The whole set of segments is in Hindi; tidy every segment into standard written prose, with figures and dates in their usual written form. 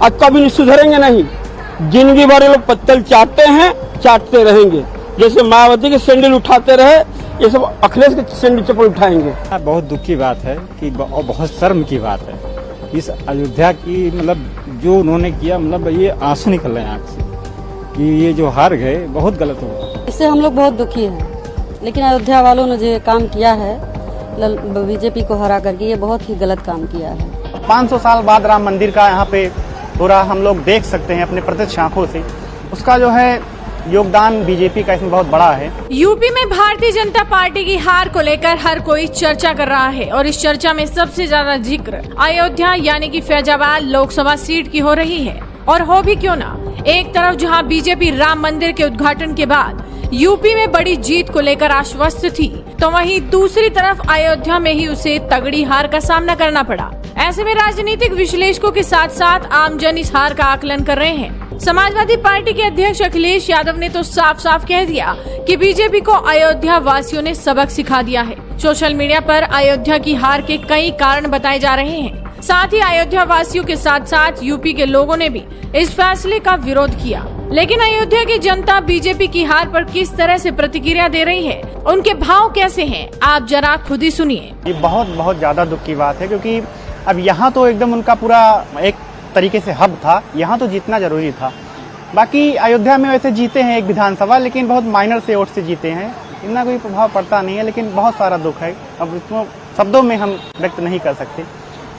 और कभी सुधरेंगे नहीं। जिंदगी भर ये लोग पत्तल चाटते हैं, चाटते रहेंगे। जैसे मायावती के सैंडल उठाते रहे, ये सब अखिलेश के सैंडल चप्पल उठाएंगे। बहुत दुख की बात है कि बहुत शर्म की बात है इस अयोध्या की, मतलब जो उन्होंने किया, मतलब ये आंसू निकल रहे हैं आंख से कि ये जो हार गए बहुत गलत हुआ। इससे हम लोग बहुत दुखी हैं, लेकिन अयोध्या वालों ने जो काम किया है बीजेपी को हरा करके, ये बहुत ही गलत काम किया है। 500 साल बाद राम मंदिर का यहाँ पे पूरा हम लोग देख सकते हैं अपने प्रत्यक्ष आंखों से। उसका जो है योगदान बीजेपी का इसमें बहुत बड़ा है। यूपी में भारतीय जनता पार्टी की हार को लेकर हर कोई चर्चा कर रहा है और इस चर्चा में सबसे ज्यादा जिक्र अयोध्या यानी कि फैजाबाद लोकसभा सीट की हो रही है। और हो भी क्यों ना, एक तरफ जहां बीजेपी राम मंदिर के उद्घाटन के बाद यूपी में बड़ी जीत को लेकर आश्वस्त थी, तो वहीं दूसरी तरफ अयोध्या में ही उसे तगड़ी हार का सामना करना पड़ा। ऐसे में राजनीतिक विश्लेषकों के साथ साथ आमजन इस हार का आकलन कर रहे हैं। समाजवादी पार्टी के अध्यक्ष अखिलेश यादव ने तो साफ साफ कह दिया कि बीजेपी को अयोध्या वासियों ने सबक सिखा दिया है। सोशल मीडिया पर अयोध्या की हार के कई कारण बताए जा रहे हैं। साथ ही अयोध्या वासियों के साथ साथ यूपी के लोगों ने भी इस फैसले का विरोध किया। लेकिन अयोध्या की जनता बीजेपी की हार पर किस तरह से प्रतिक्रिया दे रही है, उनके भाव कैसे हैं, आप जरा खुद ही सुनिए। ये बहुत ज्यादा दुख की बात है, क्योंकि अब यहाँ तो एकदम उनका पूरा एक तरीके से हब था, यहाँ तो जीतना जरूरी था। बाकी अयोध्या में वैसे जीते हैं एक विधानसभा, लेकिन बहुत माइनर से वोट से जीते हैं, इतना कोई प्रभाव पड़ता नहीं है। लेकिन बहुत सारा दुख है, अब इसको शब्दों में हम व्यक्त नहीं कर सकते,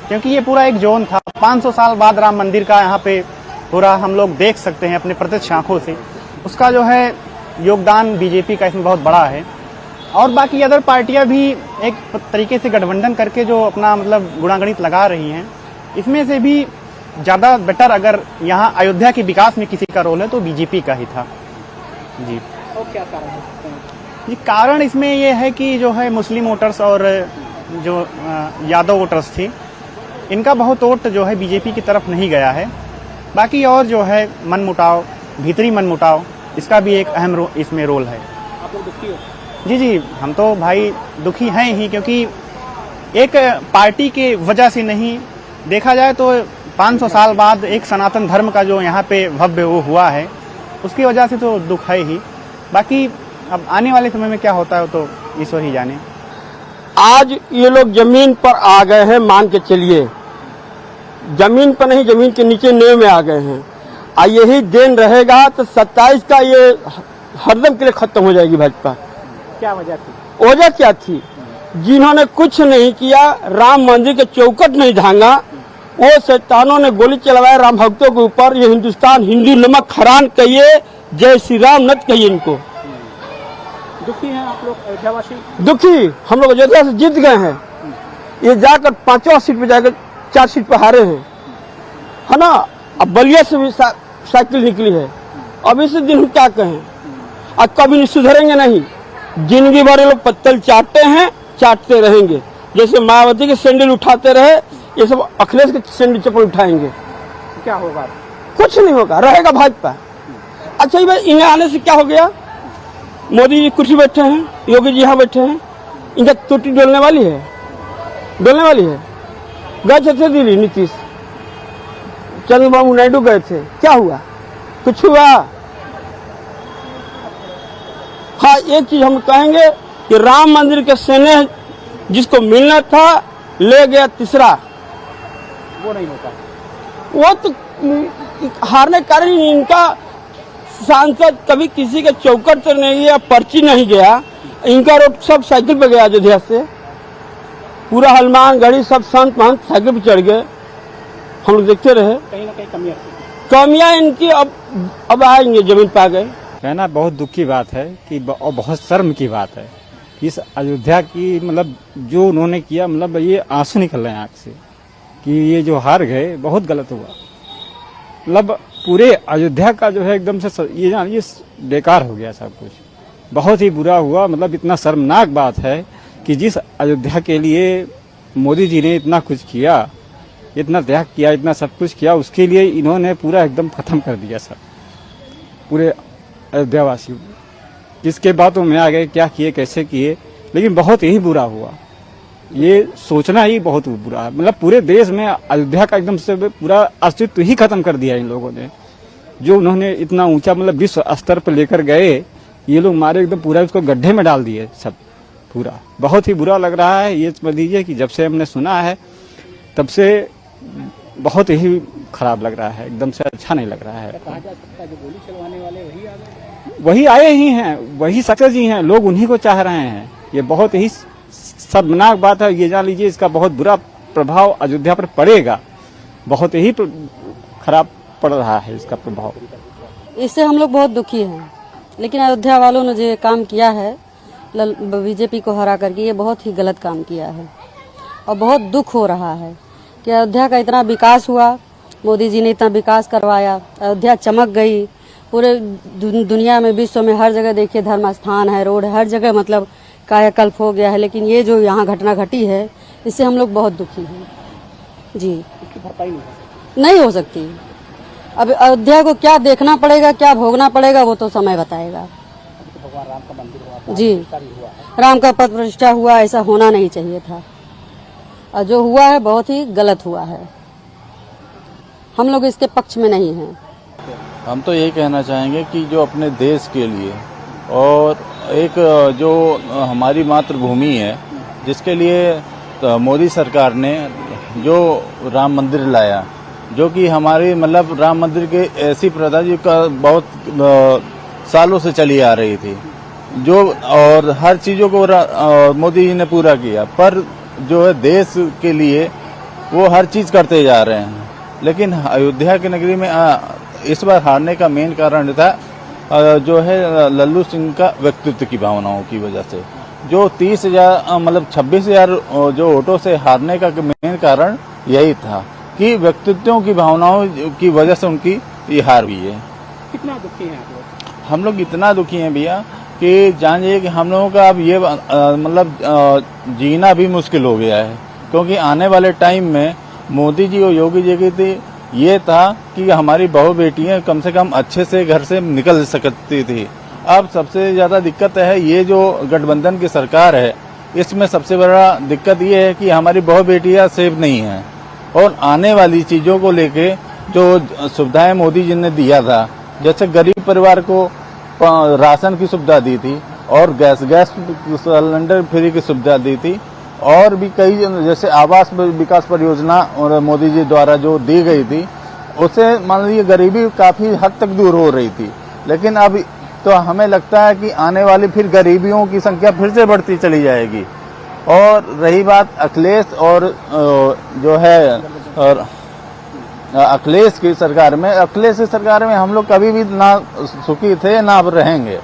क्योंकि ये पूरा एक जोन था। 500 साल बाद राम मंदिर का यहाँ पे पूरा हम लोग देख सकते हैं अपने प्रत्यक्ष आंखों से। उसका जो है योगदान बीजेपी का इसमें बहुत बड़ा है। और बाकी अदर पार्टियां भी एक तरीके से गठबंधन करके जो अपना मतलब गुणागणित लगा रही हैं, इसमें से भी ज्यादा बेटर अगर यहाँ अयोध्या के विकास में किसी का रोल है तो बीजेपी का ही था जी। और क्या कारण है? ये कारण इसमें ये है कि जो है मुस्लिम वोटर्स और जो यादव वोटर्स थे, इनका बहुत वोट जो है बीजेपी की तरफ नहीं गया है। बाकी और जो है मनमुटाव, भीतरी मनमुटाव, इसका भी एक अहम इसमें रोल है। आप लोग दुखी हो? जी, हम तो भाई दुखी हैं ही, क्योंकि एक पार्टी के वजह से नहीं, देखा जाए तो 500 साल बाद एक सनातन धर्म का जो यहाँ पे भव्य वो हुआ है, उसकी वजह से तो दुख है ही। बाकी अब आने वाले समय में क्या होता है तो ईश्वर ही जाने। आज ये लोग जमीन पर आ गए हैं, मान के चलिए, जमीन पर नहीं, जमीन के नीचे नेव में आ गए हैं। और यही देन रहेगा तो 27 का ये हरदम के लिए खत्म हो जाएगी भाजपा। क्या वजह थी? वजह क्या थी? जिन्होंने कुछ नहीं किया, राम मंदिर के चौखट नहीं धांगा, वो शैतानों ने गोली चलवाया राम भक्तों के ऊपर। ये हिंदुस्तान हिंदू नमक हरान कहिए, जय श्री राम नत कहिए इनको। दुखी हैं आप लोग अयोध्यावासी? दुखी हम लोग अयोध्या से जीत गए हैं। ये जाकर 5वां सीट पे जाकर 4 सीट पे हारे हैं, है ना। अब बलिया से भी साइकिल निकली है। अब इस दिन हम क्या कहें, और कभी सुधरेंगे नहीं। जिंदगी भर ये लोग पत्तल चाटते हैं, चाटते रहेंगे। जैसे मायावती के सैंडल उठाते रहे, ये सब अखिलेश के सैंडल चप्पल उठाएंगे। क्या होगा? कुछ नहीं होगा, रहेगा भाजपा। अच्छा भाई, इन्हें आने से क्या हो गया? मोदी जी कुर्सी बैठे हैं, योगी जी यहाँ बैठे हैं, इनका टूटी डोलने वाली है, डोलने वाली है। गए थे दिल्ली नीतीश, चंद्रबाबू नायडू गए थे, क्या हुआ? कुछ हुआ? हाँ, एक चीज हम कहेंगे कि राम मंदिर के स्नेह जिसको मिलना था ले गया तीसरा, वो नहीं होता। वो तो हारने का कारण इनका सांसद कभी किसी के चौकट से नहीं गया, पर्ची नहीं गया, इनका रोड सब साइकिल पे गया अयोध्या से। पूरा हनुमान गढ़ी सब संत महंत साइकिल पे चढ़ गए, हम लोग देखते रहे। कहीं ना कहीं कमियां इनकी अब आएंगे, जमीन पे आ गए। कहना बहुत दुख की बात है कि और बहुत शर्म की बात है इस अयोध्या की, मतलब जो उन्होंने किया, मतलब ये आंसू निकल रहे हैं आंख से कि ये जो हार गए बहुत गलत हुआ। मतलब पूरे अयोध्या का जो है एकदम से ये बेकार हो गया सब कुछ, बहुत ही बुरा हुआ। मतलब इतना शर्मनाक बात है कि जिस अयोध्या के लिए मोदी जी ने इतना कुछ किया, इतना त्याग किया, इतना सब कुछ किया, उसके लिए इन्होंने पूरा एकदम खत्म कर दिया सब पूरे अयोध्यावासियों को। किसके बातों में आ गए, क्या किए, कैसे किए, लेकिन बहुत ही बुरा हुआ। ये सोचना ही बहुत बुरा है। मतलब पूरे देश में अयोध्या का एकदम से पूरा अस्तित्व ही खत्म कर दिया इन लोगों ने। जो उन्होंने इतना ऊंचा मतलब विश्व स्तर पर लेकर गए, ये लोग मारे एकदम पूरा उसको गड्ढे में डाल दिए सब। पूरा बहुत ही बुरा लग रहा है। ये समझ लीजिए कि जब से हमने सुना है तब से बहुत ही खराब लग रहा है, एकदम से अच्छा नहीं लग रहा है। कहा जा सकता है जो गोली चलवाने वाले वही आ गए? वही आए ही हैं, वही सक्सेस ही हैं, लोग उन्हीं को चाह रहे हैं। ये बहुत ही शर्मनाक बात है। ये जान लीजिए इसका बहुत बुरा प्रभाव अयोध्या पर पड़ेगा, बहुत ही खराब पड़ रहा है इसका प्रभाव। इससे हम लोग बहुत दुखी हैं, लेकिन अयोध्या वालों ने जो काम किया है बीजेपी को हरा करके, ये बहुत ही गलत काम किया है और बहुत दुख हो रहा है कि अयोध्या का इतना विकास हुआ, मोदी जी ने इतना विकास करवाया, अयोध्या चमक गई। पूरे दुनिया में, विश्व में हर जगह देखिए धर्म स्थान है, रोड है, हर जगह मतलब कायाकल्प हो गया है। लेकिन ये जो यहाँ घटना घटी है, इससे हम लोग बहुत दुखी हैं जी। इसकी भरपाई नहीं नहीं हो सकती। अब अयोध्या को क्या देखना पड़ेगा, क्या भोगना पड़ेगा, वो तो समय बताएगा तो भगवान राम का मंदिर हुआ, जी। हुआ है। राम का पद प्रतिष्ठा हुआ, ऐसा होना नहीं चाहिए था और जो हुआ है बहुत ही गलत हुआ है। हम लोग इसके पक्ष में नहीं हैं। हम तो यही कहना चाहेंगे कि जो अपने देश के लिए और एक जो हमारी मातृभूमि है, जिसके लिए मोदी सरकार ने जो राम मंदिर लाया, जो कि हमारी मतलब राम मंदिर के ऐसी प्रथा जी का बहुत सालों से चली आ रही थी, जो और हर चीजों को मोदी जी ने पूरा किया, पर जो है देश के लिए वो हर चीज करते जा रहे हैं। लेकिन अयोध्या की नगरी में इस बार हारने का मेन कारण था जो है लल्लू सिंह का व्यक्तित्व की भावनाओं की वजह से। जो 30,000 मतलब 26,000 जो वोटों से हारने का मेन कारण यही था कि व्यक्तित्वों की भावनाओं की वजह से उनकी ये हार हुई है। कितना दुखी हैं आप लोग? हम लोग इतना दुखी हैं भैया कि जानिए कि हम लोगों का अब ये मतलब जीना भी मुश्किल हो गया है, क्योंकि आने वाले टाइम में मोदी जी और योगी जी की ये था कि हमारी बहू बेटियां कम से कम अच्छे से घर से निकल सकती थी। अब सबसे ज्यादा दिक्कत है ये जो गठबंधन की सरकार है, इसमें सबसे बड़ा दिक्कत ये है कि हमारी बहू बेटियां सेफ नहीं हैं और आने वाली चीजों को लेके जो सुविधाएं मोदी जी ने दिया था, जैसे गरीब परिवार को राशन की सुविधा दी थी और गैस सिलेंडर फ्री की सुविधा दी थी, और भी कई जैसे आवास विकास परियोजना और मोदी जी द्वारा जो दी गई थी, उससे मान लीजिए गरीबी काफी हद तक दूर हो रही थी। लेकिन अब तो हमें लगता है कि आने वाली फिर गरीबियों की संख्या फिर से बढ़ती चली जाएगी। और रही बात अखिलेश और जो है और अखिलेश की सरकार में, अखिलेश की सरकार में हम लोग कभी भी ना सुखी थे ना अब रहेंगे।